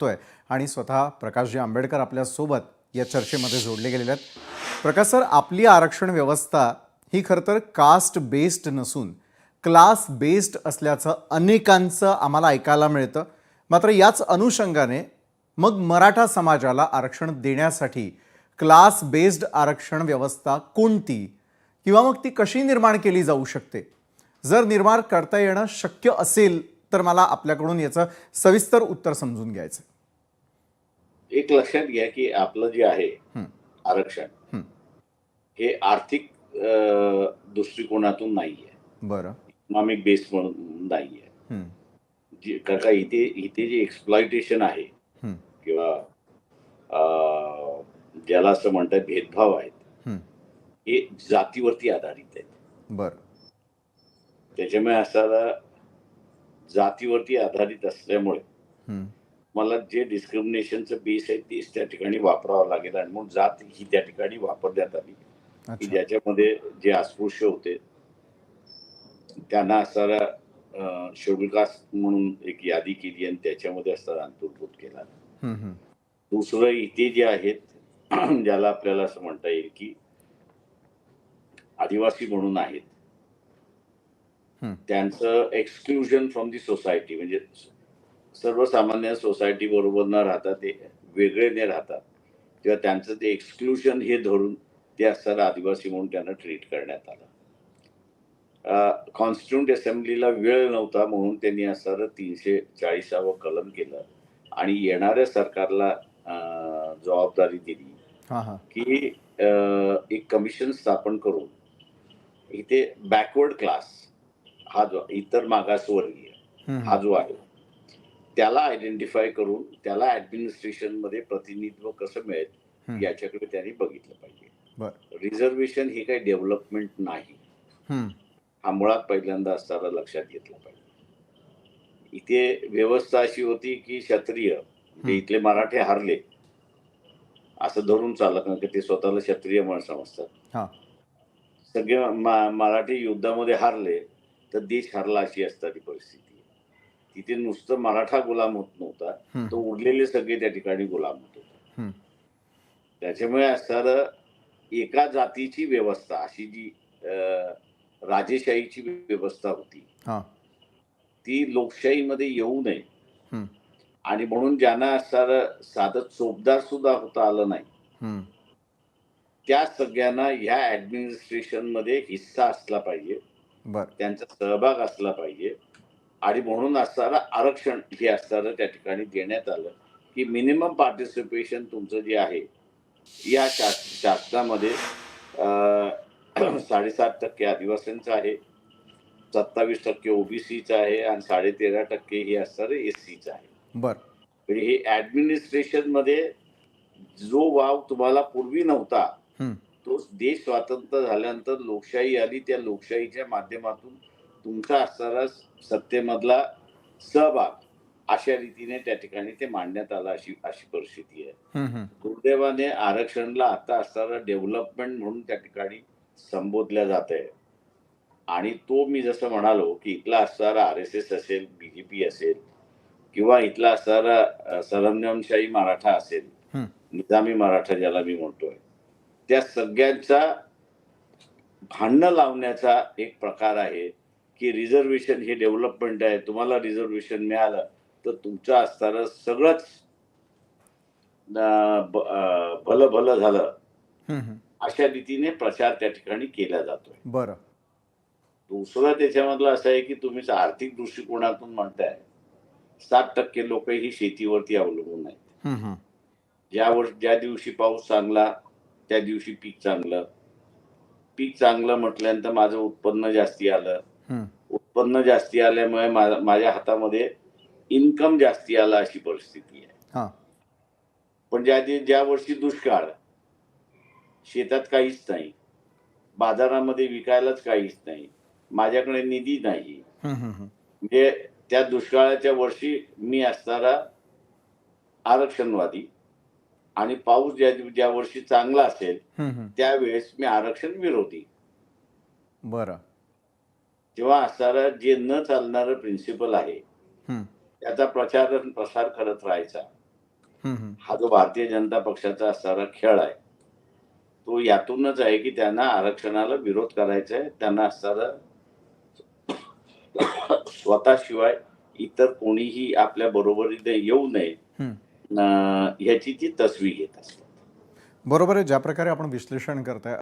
तोय आणि स्वतः प्रकाशजी आंबेडकर आपल्यासोबत या चर्चेमध्ये जोडले गेलेले आहेत. प्रकाश सर, आपली आरक्षण व्यवस्था ही खरं तर कास्ट बेस्ड नसून क्लास बेस्ड असल्याचं अनेकांचं आम्हाला ऐकायला मिळतं. मात्र याच अनुषंगाने मग मराठा समाजाला आरक्षण देण्यासाठी क्लास बेस्ड आरक्षण व्यवस्था कोणती किंवा मग ती कशी निर्माण केली जाऊ शकते, जर निर्माण करता येणं शक्य असेल तर मला आपल्याकडून याचं सविस्तर उत्तर समजून घ्यायचं. एक लक्षात घ्या की आपलं जे आहे आरक्षण हं. हे आर्थिक दृष्टिकोनातून नाहीये. बरं. इकॉनॉमिक बेस म्हणून नाहीये. हं. जे कारण का इथे इथे जे एक्सप्लॉयटेशन आहे हं. किंवा ज्याला असं म्हणतात भेदभाव आहेत, हं. हे जातीवरती आधारित आहेत. बरं. त्याच्यामुळे असायला जातीवरती आधारित असल्यामुळे हं. मला जे डिस्क्रिमिनेशनचं बेस आहे तेच त्या ठिकाणी वापरावं लागेल आणि मग जात ही त्या ठिकाणी वापरण्यात आली की अच्छा. ज्याच्यामध्ये जे अस्पृश्य होते त्यांना असणारा शेड्यूल कास्ट म्हणून एक यादी केली आणि त्याच्यामध्ये असणारा अंतर्भूत केला. हं. हं. दुसरं इथे जे आहेत ज्याला आपल्याला असं म्हणता येईल की आदिवासी म्हणून आहेत, हं. त्यांचं एक्सक्लुजन फ्रॉम दी सोसायटी म्हणजे सर्वसामान्य सोसायटी बरोबर न राहता ते वेगळे न राहतात किंवा त्यांचं ते एक्सक्लुजन हे धरून ते असणारा आदिवासी म्हणून त्यांना ट्रीट करण्यात आलं. कॉन्स्टिट्यूंट असेंब्लीला वेळ नव्हता म्हणून त्यांनी असणारं 340व कलम केलं आणि येणाऱ्या सरकारला जबाबदारी दिली हां हां. की एक कमिशन स्थापन करून इथे बॅकवर्ड क्लास हा जो इतर मागासवर्गीय हं. हा हं. जो आहे त्याला आयडेंटिफाय करून त्याला ऍडमिनिस्ट्रेशन मध्ये प्रतिनिधित्व कसं मिळेल हं. याच्याकडे त्यांनी बघितलं पाहिजे. बरं. रिझर्वेशन ही काही डेव्हलपमेंट नाही, हं. हा मुळात पहिल्यांदा असताना लक्षात घेतला पाहिजे. इथे व्यवस्था अशी होती की क्षत्रिय म्हणजे इथले मराठे हारले असं धरून चालत नाही, ते स्वतःला क्षत्रिय म्हणून समजतात. हां. सगळे मराठी युद्धामध्ये हारले तर देश हारला अशी असणारी परिस्थिती. तिथे नुसतं मराठा गुलाम होत नव्हता, हं. तो उरलेले सगळे त्या ठिकाणी गुलाम होत होते. हं. त्याच्यामुळे असणारं एका जातीची व्यवस्था अशी जी राजेशाहीची व्यवस्था होती हां. ती लोकशाहीमध्ये येऊ नये हं. आणि म्हणून ज्यांना असणारं साधं चोपदार सुद्धा होता आलं नाही, हं. त्या सगळ्यांना ह्या ऍडमिनिस्ट्रेशनमध्ये हिस्सा असला पाहिजे, बरं. त्यांचा सहभाग असला पाहिजे आणि म्हणून असणारं आरक्षण हे असणारं त्या ठिकाणी देण्यात आलं की मिनिमम पार्टिसिपेशन तुमचं जे आहे या शासनामध्ये 7.5% आदिवासींचं आहे, 27% ओबीसीचं आहे आणि 13.5% हे असणारं एससीचं आहे. बरं. म्हणजे हे ऍडमिनिस्ट्रेशन मध्ये जो वाव तुम्हाला पूर्वी नव्हता, हं. तो देश स्वातंत्र्य झाल्यानंतर लोकशाही आली, त्या लोकशाहीच्या माध्यमातून तुमचा असणारा सत्तेमधला सहभाग अशा रीतीने त्या ठिकाणी ते मांडण्यात आलं अशी अशी परिस्थिती आहे. हं. हं. दुर्दैवाने आरक्षणला आता असणारं डेव्हलपमेंट म्हणून त्या ठिकाणी संबोधल्या जात आहे आणि तो मी जसं म्हणालो की इथला असणारा RSS असेल, BJP असेल किंवा इथला असणारा सरंजामशाही मराठा असेल, हं. निजामी मराठा ज्याला मी म्हणतोय, त्या सगळ्यांचा भांडणं लावण्याचा एक प्रकार आहे की रिझर्वेशन हे डेव्हलपमेंट आहे, तुम्हाला रिझर्वेशन मिळालं तर तुमचं असणारं सगळंच भलं भलं झालं हं. हं. अशा रीतीने प्रचार त्या ठिकाणी केला जातोय. बरं. दुसरं त्याच्यामधलं असं आहे की तुम्ही आर्थिक दृष्टिकोनातून म्हणताय 7% लोक ही शेतीवरती अवलंबून आहेत. हं. हं. ज्या दिवशी पाऊस चांगला त्या दिवशी पीक चांगलं. पीक चांगलं म्हटल्यानंतर माझं उत्पन्न जास्ती आलं. हं. उत्पन्न जास्ती आल्यामुळे माझ्या हातामध्ये इन्कम जास्ती आला अशी परिस्थिती आहे. हां. पण ज्या वर्षी दुष्काळ, शेतात काहीच नाही, बाजारामध्ये विकायलाच काहीच नाही, माझ्याकडे निधी नाही, हं. हं. हं. म्हणजे त्या दुष्काळाच्या वर्षी मी असणारा आरक्षणवादी आणि पाऊस ज्या वर्षी चांगला असेल हं. हं. त्यावेळेस मी आरक्षण विरोधी. बरं. तेव्हा असणारं जे न चालणारं प्रिन्सिपल आहे हं. त्याचा प्रसार करत राहायचा हा जो भारतीय जनता पक्षाचा असणारा खेळ आहे तो यातूनच आहे की त्यांना आरक्षणाला विरोध करायचा आहे. त्यांना असणारा स्वतःशिवाय इतर कोणीही आपल्या बरोबरीने येऊ नये ह्याची ती तसवी घेत असतात. बरोबर आहे. ज्या प्रकारे आपण विश्लेषण करताय